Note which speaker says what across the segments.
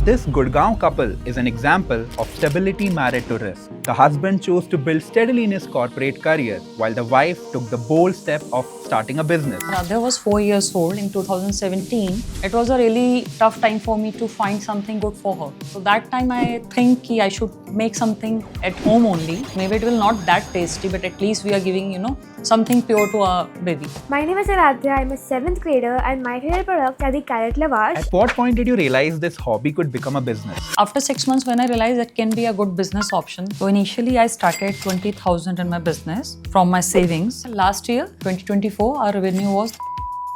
Speaker 1: This Gurgaon couple is an example of stability married to risk. The husband chose to build steadily in his corporate career, while the wife took the bold step of starting a business.
Speaker 2: Radha was 4 years old in 2017. It was a really tough time for me to find something good for her. So that time I think I should make something at home only. Maybe it will not that tasty, but at least we are giving, something pure to our baby.
Speaker 3: My name is Aradhya. I'm a 7th grader and my favorite products are the carrot lavage.
Speaker 1: At what point did you realize this hobby could become a business?
Speaker 2: After 6 months, when I realized that can be a good business option, so initially I started 20,000 in my business from my savings. Last year, 2024, our revenue was.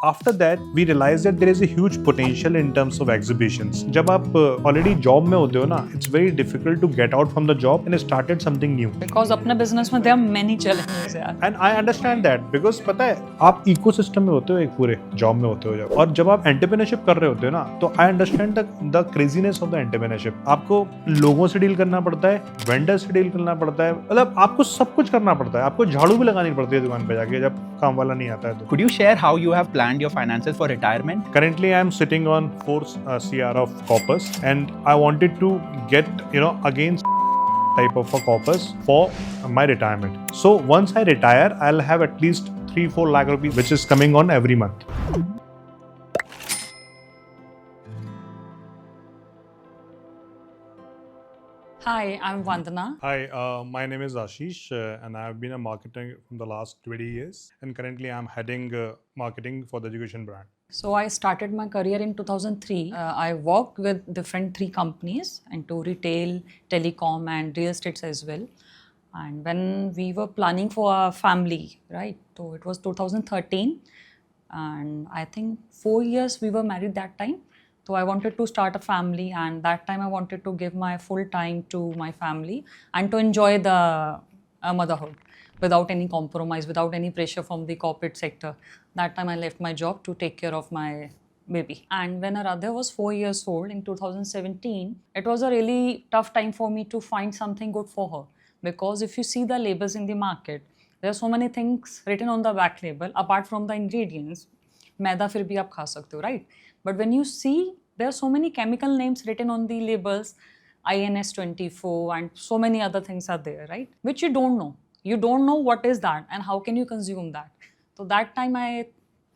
Speaker 4: After that, we realized that there is a huge potential in terms of exhibitions. जब आप already job में होते हो ना, it's very difficult to get out from the job and started something new.
Speaker 2: Because अपने business में there are many challenges यार.
Speaker 4: And I understand that because पता है आप ecosystem में होते हो एक पूरे job में होते हो जब और जब आप entrepreneurship कर रहे होते हो ना तो I understand the craziness of the entrepreneurship. आपको लोगों से डील करना पड़ता है, vendors से डील करना पड़ता है, मतलब आपको सब कुछ करना पड़ता है. आपको झाड़ू भी लगानी पड़ती है दुकान पे जाके जब काम वाला नहीं आता है तो.
Speaker 1: Could you share how you have planned your finances for retirement?
Speaker 4: Currently, I am sitting on 4 CR of corpus, and I wanted to get again type of a corpus for my retirement. So once I retire, I'll have at least 3-4 lakh rupees, which is coming on every month.
Speaker 2: Hi, I'm Vandana.
Speaker 4: Hi, my name is Ashish, and I have been a marketer from the last 20 years. And currently, I'm heading marketing for the education brand.
Speaker 2: So I started my career in 2003. I worked with different 3 companies into retail, telecom, and real estates as well. And when we were planning for our family, right? So it was 2013, and I think 4 years we were married that time. So I wanted to start a family, and that time I wanted to give my full time to my family and to enjoy the motherhood without any compromise, without any pressure from the corporate sector. That time I left my job to take care of my baby. And when Aradhya was 4 years old in 2017, it was a really tough time for me to find something good for her. Because if you see the labels in the market, there are so many things written on the back label apart from the ingredients. मैदा फिर भी आप खा सकते हो, right? But when you see, there are so many chemical names written on the labels, INS24 and so many other things are there, right? Which you don't know. You don't know what is that and how can you consume that. So that time I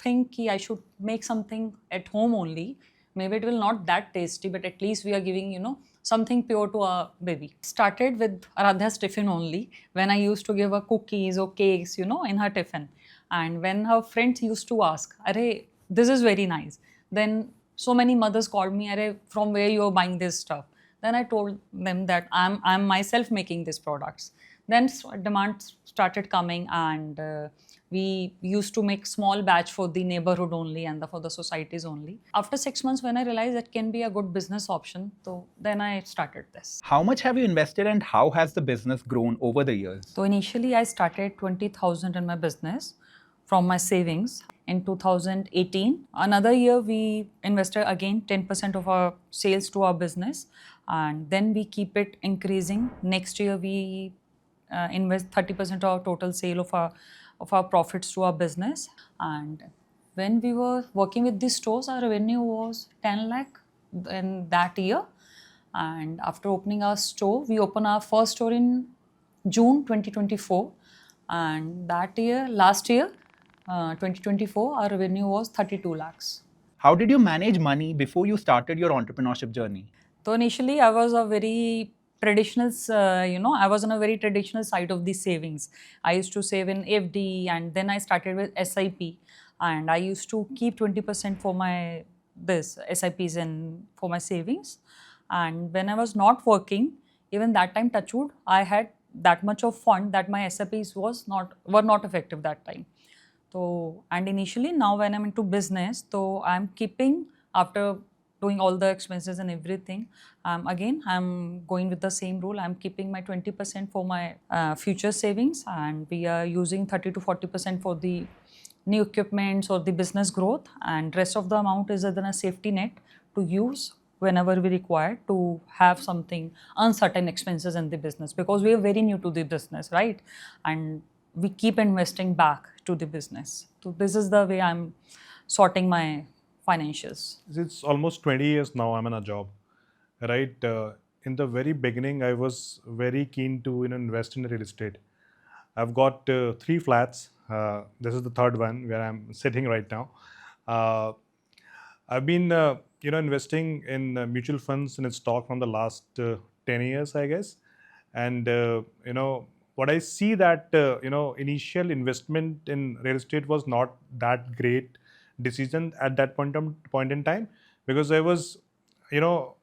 Speaker 2: think I should make something at home only. Maybe it will not that tasty, but at least we are giving, something pure to our baby. Started with Aradhya's tiffin only, when I used to give her cookies or cakes, in her tiffin. And when her friends used to ask, "Arey, this is very nice." Then so many mothers called me, "Arey, from where you are buying this stuff?" Then I told them that I'm myself making these products. Then demand started coming, and we used to make small batch for the neighborhood only and for the societies only. After 6 months, when I realized that can be a good business option, so then I started this.
Speaker 1: How much have you invested and how has the business grown over the years?
Speaker 2: So initially I started 20,000 in my business from my savings in 2018. Another year we invested again 10% of our sales to our business, and then we keep it increasing. Next year we invest 30% of our total sale of our profits to our business. And when we were working with these stores, our revenue was 10 lakh in that year. And after opening our store, we opened our first store in June 2024. And last year, 2024, our revenue was 32 lakhs.
Speaker 1: How did you manage money before you started your entrepreneurship journey?
Speaker 2: So initially, I was a very traditional, I was on a very traditional side of the savings. I used to save in FD, and then I started with SIP, and I used to keep 20% for my SIPs and for my savings. And when I was not working, even that time, touch wood, I had that much of fund that my SIPs were not effective that time. So, and initially now when I'm into business, so I'm keeping, after doing all the expenses and everything, again, I'm going with the same rule. I'm keeping my 20% for my future savings, and we are using 30 to 40% for the new equipments or the business growth, and rest of the amount is then a safety net to use whenever we require to have something uncertain expenses in the business, because we are very new to the business, right? And we keep investing back to the business. So this is the way I'm sorting my financials.
Speaker 4: It's almost 20 years now I'm in a job. right? In the very beginning, I was very keen to invest in real estate. I've got 3 flats. This is the third one where I'm sitting right now. Uh, I've been investing in mutual funds and in stock from the last 10 years, I guess. And what I see that initial investment in real estate was not that great decision at that point in time, because I was you know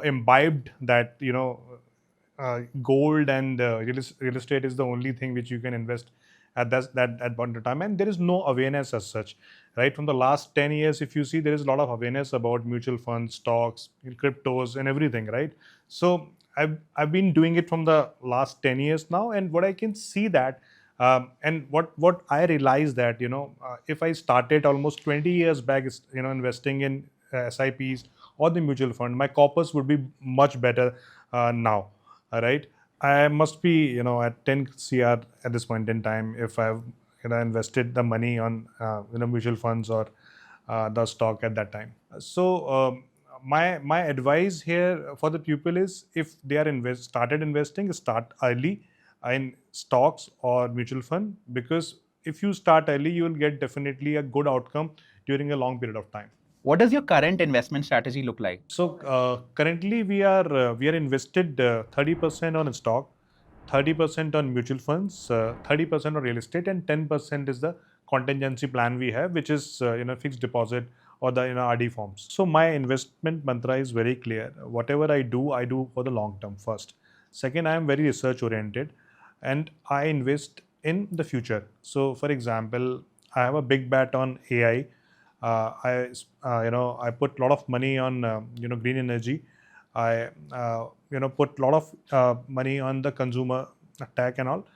Speaker 4: imbibed that gold and real estate is the only thing which you can invest at that point in time, and there is no awareness as such, right? From the last 10 years, if you see, there is a lot of awareness about mutual funds, stocks, cryptos, and everything, right? So I've been doing it from the last 10 years now, and what I can see that and what I realized that if I started almost 20 years back investing in SIPs or the mutual fund, my corpus would be much better now. All right, I must be at 10 cr at this point in time if I've invested the money on mutual funds or the stock at that time. So my advice here for the people is, if they are started investing, start early in stocks or mutual fund, because if you start early, you will get definitely a good outcome during a long period of time.
Speaker 1: What does your current investment strategy look like?
Speaker 4: So currently we are invested 30% on stock, 30% on mutual funds, 30% on real estate, and 10% is the contingency plan we have, which is fixed deposit or the RD forms. So my investment mantra is very clear. Whatever I do for the long term first. Second, I am very research oriented, and I invest in the future. So for example, I have a big bet on AI. I put a lot of money on green energy. I put a lot of money on the consumer tech and all,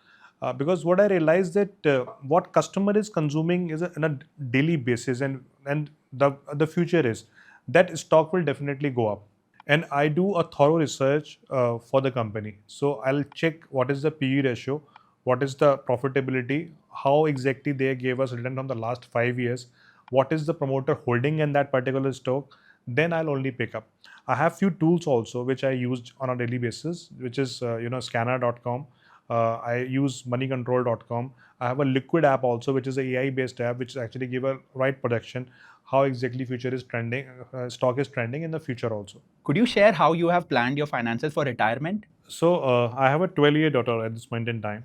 Speaker 4: because what I realized that what customer is consuming is on a daily basis, and the future is that stock will definitely go up. And I do a thorough research for the company. So I'll check what is the PE ratio, what is the profitability, how exactly they gave us return from the last 5 years, what is the promoter holding in that particular stock. Then I'll only pick up. I have few tools also which I use on a daily basis, which is scanner.com. I use moneycontrol.com. I have a liquid app also, which is a AI based app, which actually give a right projection how exactly future is trending, stock is trending in the future also.
Speaker 1: Could you share how you have planned your finances for retirement?
Speaker 4: So I have a 12-year daughter at this point in time,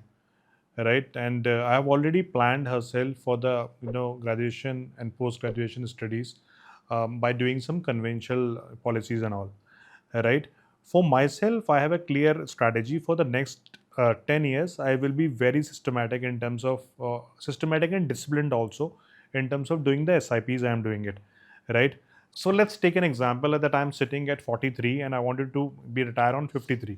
Speaker 4: right? And I have already planned herself for the graduation and post graduation studies by doing some conventional policies and all, right? For myself, I have a clear strategy for the next 10 years. I will be very systematic in terms of systematic and disciplined also in terms of doing the SIPs. I am doing it, right? So let's take an example that I'm sitting at 43 and I wanted to be retired on 53,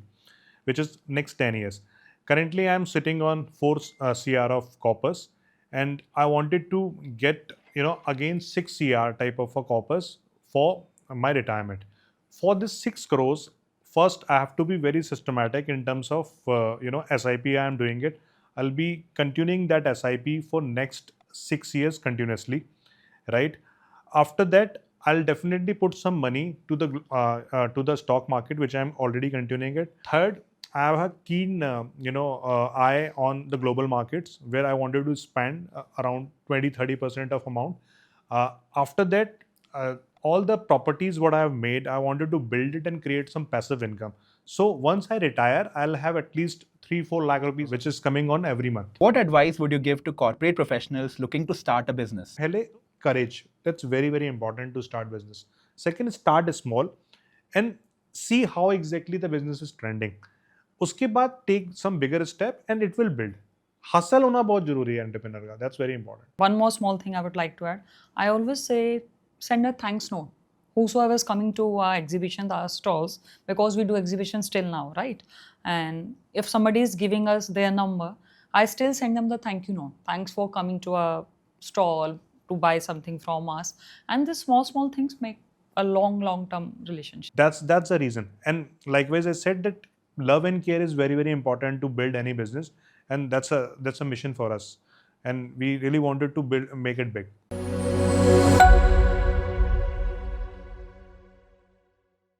Speaker 4: which is next 10 years. Currently, I'm sitting on 4 CR of corpus, and I wanted to get again 6 CR type of a corpus for my retirement. For this 6 crores, first I have to be very systematic in terms of SIP. I am doing it. I'll be continuing that SIP for next 6 years continuously, right? After that, I'll definitely put some money to the stock market, which I'm already continuing it. Third, I have a keen eye on the global markets, where I wanted to spend around 20-30% of amount. After that, all the properties what I have made, I wanted to build it and create some passive income. So once I retire, I'll have at least 3-4 lakh rupees, which is coming on every month.
Speaker 1: What advice would you give to corporate professionals looking to start a business?
Speaker 4: Pehle, courage. That's very, very important to start business. Second, start small and see how exactly the business is trending. उसके बाद take some bigger step and it will build. Hustle होना बहुत जरूरी है entrepreneur का. That's very important.
Speaker 2: One more small thing I would like to add. I always say send a thanks note. Whosoever is coming to our exhibitions, our stalls, because we do exhibitions till now, right? And if somebody is giving us their number, I still send them the thank you note. Thanks for coming to our stall to buy something from us. And these small things make a long-term relationship.
Speaker 4: That's the reason. And likewise, I said that love and care is very, very important to build any business, and that's a mission for us. And we really wanted to make it big.